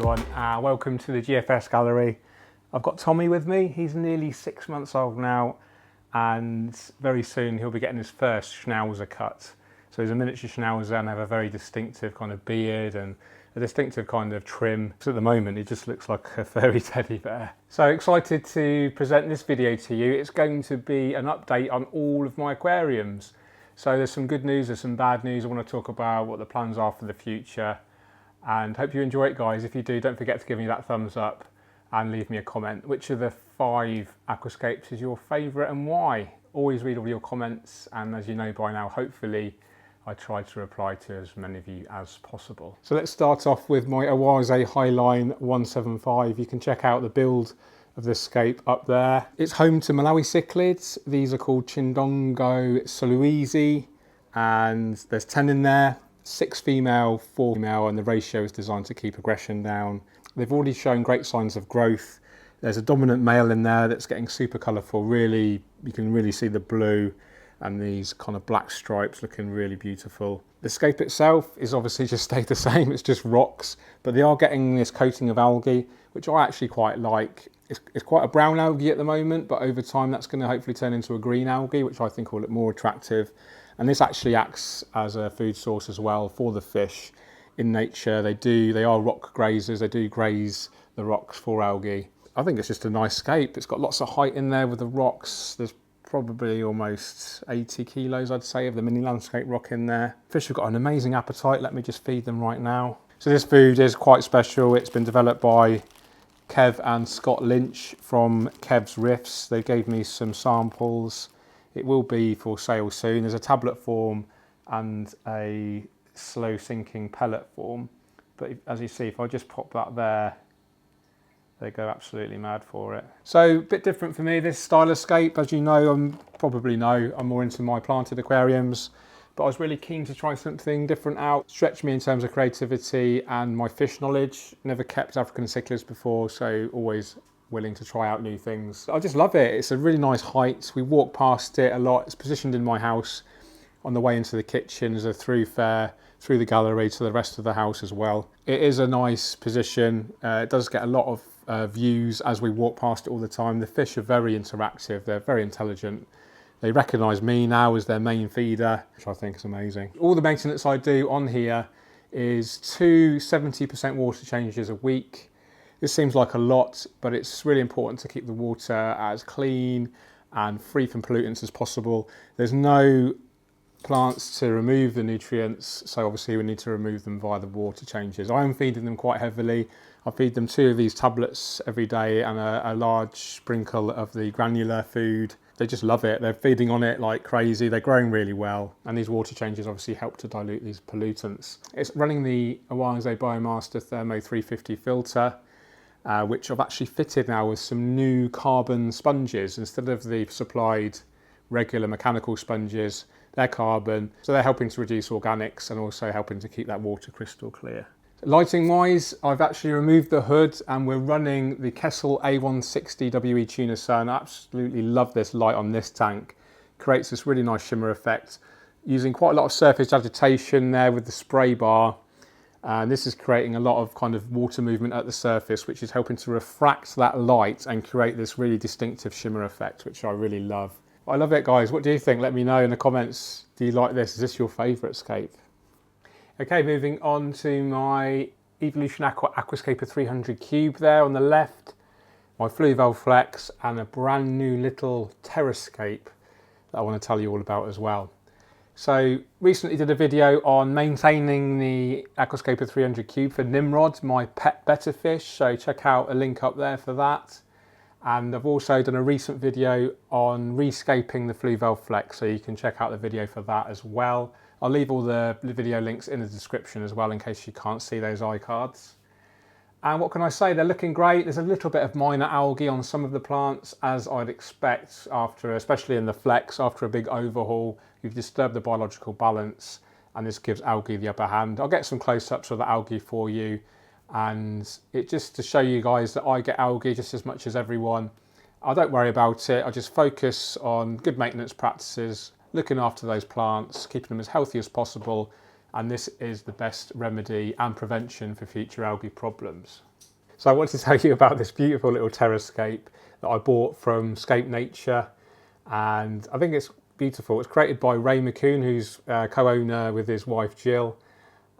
everyone, welcome to the GFS Gallery. I've got Tommy with me. He's nearly 6 months old now, and very soon he'll be getting his first schnauzer cut. So he's a miniature schnauzer and have a very distinctive kind of beard and a distinctive kind of trim. So at the moment he just looks like a furry teddy bear. So excited to present this video to you. It's going to be an update on all of my aquariums. So there's some good news, there's some bad news. I want to talk about what the plans are for the future, and hope you enjoy it, guys. If you do, don't forget to give me that thumbs up and leave me a comment. Which of the 5 aquascapes is your favourite and why? Always read all your comments, and as you know by now, hopefully I try to reply to as many of you as possible. So let's start off with my Oase Highline 175. You can check out the build of this scape up there. It's home to Malawi Cichlids. These are called Chindongo salousi, and there's 10 in there, 6 female, 4 male, and the ratio is designed to keep aggression down. They've already shown great signs of growth. There's a dominant male in there that's getting super colourful. Really, you can really see the blue and these kind of black stripes looking really beautiful. The scape itself is obviously just stayed the same, it's just rocks, but they are getting this coating of algae, which I actually quite like. It's quite a brown algae at the moment, but over time that's going to hopefully turn into a green algae, which I think will look more attractive. And this actually acts as a food source as well for the fish. In nature, they are rock grazers, they do graze the rocks for algae. I think it's just a nice scape. It's got lots of height in there with the rocks. There's probably almost 80 kilos, I'd say, of the mini landscape rock in there. Fish have got an amazing appetite. Let me just feed them right now. So this food is quite special. It's been developed by Kev and Scott Lynch from Kev's Riffs. They gave me some samples. It will be for sale soon. There's a tablet form and a slow sinking pellet form. But as you see, if I just pop that there, they go absolutely mad for it. So a bit different for me, this style of scape. As you know, I'm more into my planted aquariums, but I was really keen to try something different out, stretch me in terms of creativity and my fish knowledge. Never kept African cichlids before, so always willing to try out new things. I just love it. It's a really nice height. We walk past it a lot. It's positioned in my house on the way into the kitchen as a throughfare through the gallery to the rest of the house as well. It is a nice position. It does get a lot of views as we walk past it all the time. The fish are very interactive. They're very intelligent. They recognise me now as their main feeder, which I think is amazing. All the maintenance I do on here is 2 70% water changes a week. This seems like a lot, but it's really important to keep the water as clean and free from pollutants as possible. There's no plants to remove the nutrients, so obviously we need to remove them via the water changes. I am feeding them quite heavily. I feed them 2 of these tablets every day and a large sprinkle of the granular food. They just love it. They're feeding on it like crazy. They're growing really well. And these water changes obviously help to dilute these pollutants. It's running the Oase Biomaster Thermo 350 filter, which I've actually fitted now with some new carbon sponges. Instead of the supplied regular mechanical sponges, they're carbon. So they're helping to reduce organics and also helping to keep that water crystal clear. Lighting wise, I've actually removed the hood and we're running the Kessel A160 WE Tuna Sun. I absolutely love this light on this tank. Creates this really nice shimmer effect. Using quite a lot of surface agitation there with the spray bar. And this is creating a lot of kind of water movement at the surface, which is helping to refract that light and create this really distinctive shimmer effect, which I really love. I love it, guys. What do you think? Let me know in the comments. Do you like this? Is this your favourite scape? Okay, moving on to my Evolution Aqua Aquascaper 300 cube there on the left, my Fluval Flex, and a brand new little Terrascape that I want to tell you all about as well. So recently did a video on maintaining the Aquascaper 300 cube for Nimrod, my pet betta fish, so check out a link up there for that. And I've also done a recent video on rescaping the Fluval Flex, so you can check out the video for that as well. I'll leave all the video links in the description as well in case you can't see those iCards. And what can I say? They're looking great. There's a little bit of minor algae on some of the plants, as I'd expect after, especially in the Flex, after a big overhaul. You've disturbed the biological balance and this gives algae the upper hand. I'll get some close-ups of the algae for you, and it just to show you guys that I get algae just as much as everyone. I don't worry about it. I just focus on good maintenance practices, looking after those plants, keeping them as healthy as possible, and this is the best remedy and prevention for future algae problems. So I want to tell you about this beautiful little terrascape that I bought from Scape Nature, and I think it's beautiful. It's created by Ray McCoon, who's co-owner with his wife Jill,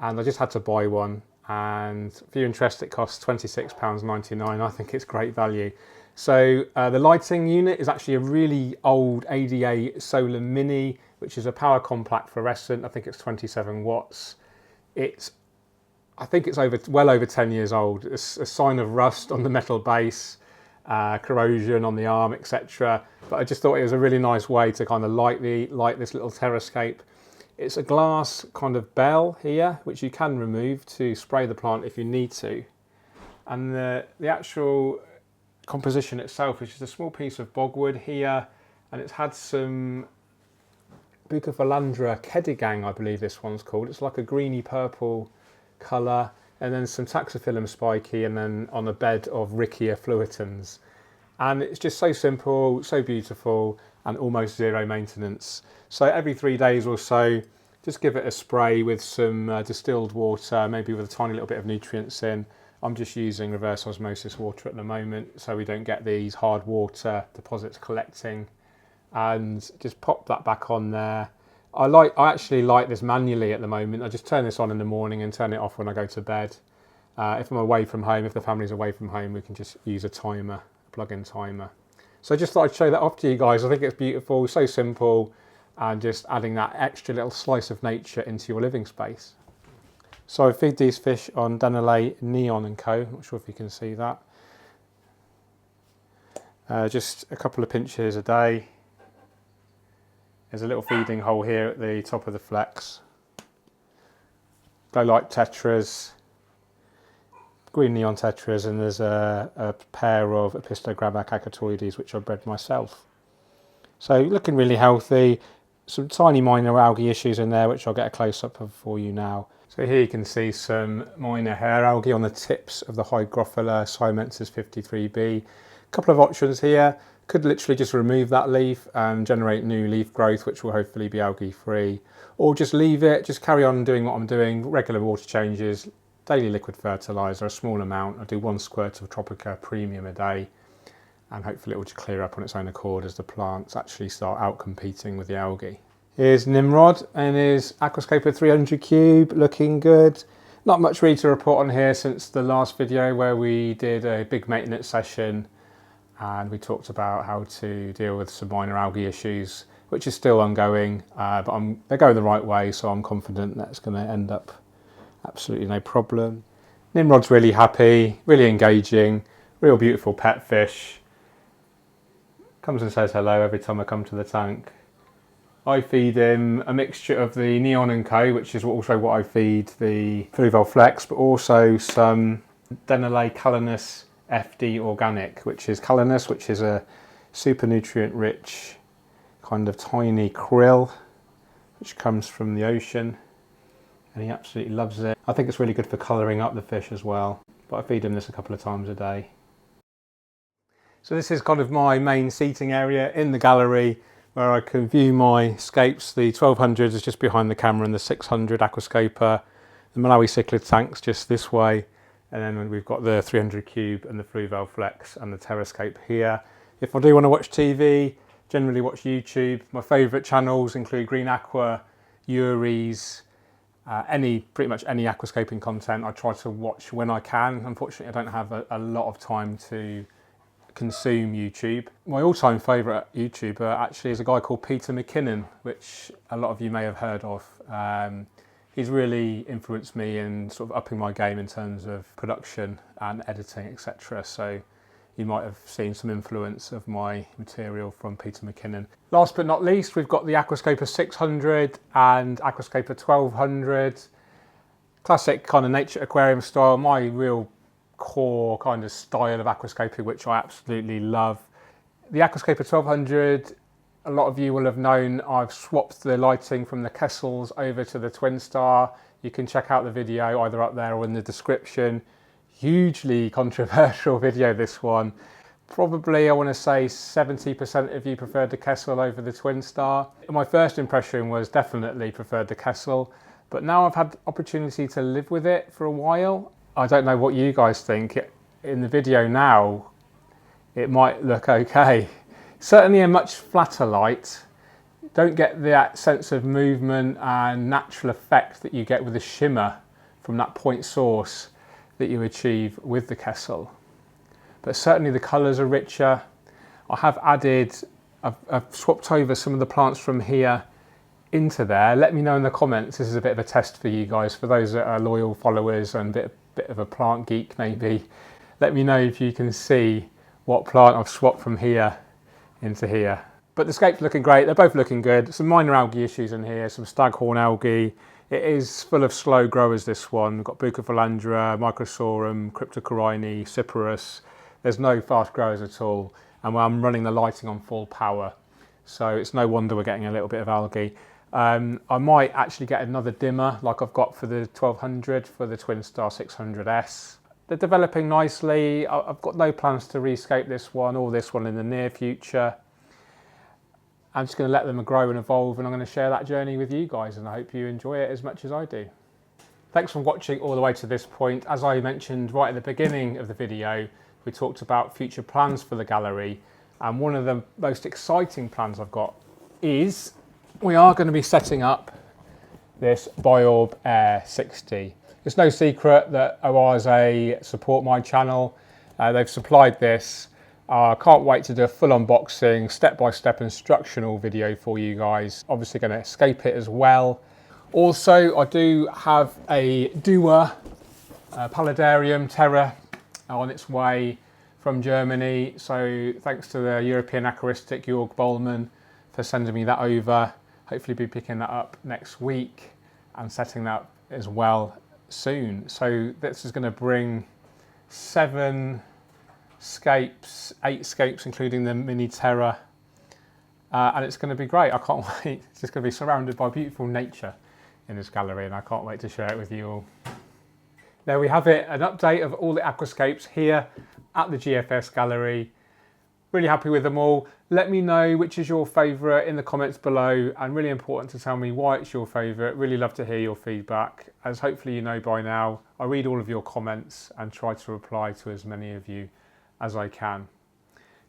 and I just had to buy one, and if you're interested it costs £26.99. I think it's great value. So the lighting unit is actually a really old ADA Solar Mini, which is a power compact fluorescent. I think it's 27 watts. I think it's well over 10 years old. It's a sign of rust on the metal base, corrosion on the arm, etc. But I just thought it was a really nice way to kind of light this little terrascape. It's a glass kind of bell here, which you can remove to spray the plant if you need to. And the actual composition itself is just a small piece of bogwood here, and it's had some Bucephalandra Kedagang, I believe this one's called. It's like a greeny purple colour, and then some taxophyllum spiky, and then on a bed of Riccia fluitans. And it's just so simple, so beautiful, and almost zero maintenance. So every 3 days or so, just give it a spray with some distilled water, maybe with a tiny little bit of nutrients in. I'm just using reverse osmosis water at the moment, so we don't get these hard water deposits collecting. And just pop that back on there. I actually light this manually at the moment. I just turn this on in the morning and turn it off when I go to bed. If I'm away from home, if the family's away from home, we can just use a timer, a plug-in timer. So I just thought I'd show that off to you guys. I think it's beautiful, so simple, and just adding that extra little slice of nature into your living space. So I feed these fish on Dennerle Neon and Co. Not sure if you can see that. Just a couple of pinches a day. There's a little feeding hole here at the top of the flex. Glow light tetras, green neon tetras, and there's a pair of Apistogramma cacatoides which I bred myself. So looking really healthy. Some tiny minor algae issues in there which I'll get a close-up of for you now. So here you can see some minor hair algae on the tips of the Hygrophila Siamensis 53B. A couple of options here. Could literally just remove that leaf and generate new leaf growth, which will hopefully be algae free, or just leave it, just carry on doing what I'm doing, regular water changes, daily liquid fertiliser, a small amount. I do 1 squirt of Tropica Premium a day, and hopefully it will just clear up on its own accord as the plants actually start out competing with the algae. Here's Nimrod and his Aquascaper 300 cube, looking good. Not much really to report on here since the last video where we did a big maintenance session and we talked about how to deal with some minor algae issues, which is still ongoing, but they're going the right way, so I'm confident that's going to end up absolutely no problem. Nimrod's really happy, really engaging, real beautiful pet fish. Comes and says hello every time I come to the tank. I feed him a mixture of the Neon and Co, which is also what I feed the Fluval Flex, but also some Dennerle Calanus FD Organic, which is Calanus, which is a super nutrient rich kind of tiny krill which comes from the ocean, and he absolutely loves it. I think it's really good for colouring up the fish as well, but I feed him this a couple of times a day. So this is kind of my main seating area in the gallery where I can view my scapes. The 1200 is just behind the camera and the 600 Aquascaper, the Malawi Cichlids tanks just this way, and then we've got the 300 cube and the Fluval Flex and the terrascape here. If I do want to watch TV, generally watch YouTube. My favourite channels include Green Aqua, Yuri's, pretty much any aquascaping content I try to watch when I can. Unfortunately, I don't have a lot of time to consume YouTube. My all-time favourite YouTuber actually is a guy called Peter McKinnon, which a lot of you may have heard of. He's really influenced me in sort of upping my game in terms of production and editing, etc. So you might have seen some influence of my material from Peter McKinnon. Last but not least, we've got the Aquascaper 600 and Aquascaper 1200. Classic kind of nature aquarium style, my real core kind of style of aquascaping, which I absolutely love. The Aquascaper 1200, a lot of you will have known I've swapped the lighting from the Kessels over to the Twin Star. You can check out the video either up there or in the description. Hugely controversial video, this one. Probably, I want to say 70% of you preferred the Kessel over the Twin Star. My first impression was definitely preferred the Kessel, But now I've had the opportunity to live with it for a while. I don't know what you guys think. In the video now, it might look okay. Certainly a much flatter light. Don't get that sense of movement and natural effect that you get with the shimmer from that point source that you achieve with the Kessel. But certainly the colours are richer. I have added, I've swapped over some of the plants from here into there. Let me know in the comments. This is a bit of a test for you guys, for those that are loyal followers and a bit of a plant geek maybe. Let me know if you can see what plant I've swapped from here into here. But the scape's looking great. They're both looking good. Some minor algae issues in here, some staghorn algae. It is full of slow growers, this one. We've got Bucephalandra, Microsorum, Cryptocorini, Cyperus. There's no fast growers at all. And I'm running the lighting on full power. So it's no wonder we're getting a little bit of algae. I might actually get another dimmer like I've got for the 1200 for the Twin Star 600S. They're developing nicely. I've got no plans to rescape this one or this one in the near future. I'm just going to let them grow and evolve, and I'm going to share that journey with you guys, and I hope you enjoy it as much as I do. Thanks for watching all the way to this point. As I mentioned right at the beginning of the video, we talked about future plans for the gallery, and one of the most exciting plans I've got is we are going to be setting up this Biorb Air 60. It's no secret that Oase support my channel. They've supplied this. I can't wait to do a full unboxing, step-by-step instructional video for you guys. Obviously going to escape it as well. Also, I do have a Dua Paludarium Terra on its way from Germany. So thanks to the European aquaristic Jörg Bollmann for sending me that over. Hopefully be picking that up next week and setting that up as well soon. So this is going to bring 7 scapes, 8 scapes including the mini Terra, and it's going to be great. I can't wait. It's just going to be surrounded by beautiful nature in this gallery, and I can't wait to share it with you all. There we have it, an update of all the aquascapes here at the GFS Gallery. Really happy with them all. Let me know which is your favourite in the comments below, and really important to tell me why it's your favourite. Really love to hear your feedback. As hopefully you know by now, I read all of your comments and try to reply to as many of you as I can.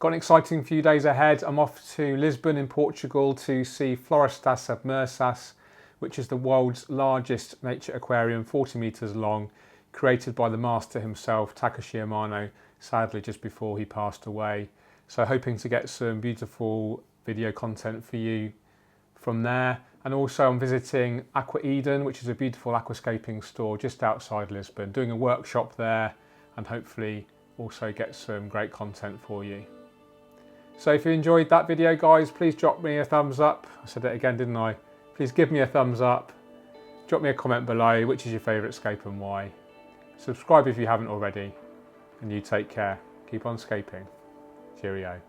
Got an exciting few days ahead. I'm off to Lisbon in Portugal to see Florestas Submersas, which is the world's largest nature aquarium, 40 metres long, created by the master himself, Takashi Amano, sadly just before he passed away. So hoping to get some beautiful video content for you from there. And also I'm visiting Aqua Eden, which is a beautiful aquascaping store just outside Lisbon, doing a workshop there, and hopefully also get some great content for you. So if you enjoyed that video, guys, please drop me a thumbs up. I said it again, didn't I? Please give me a thumbs up. Drop me a comment below, which is your favourite scape and why. Subscribe if you haven't already, and you take care. Keep on scaping. Cheerio.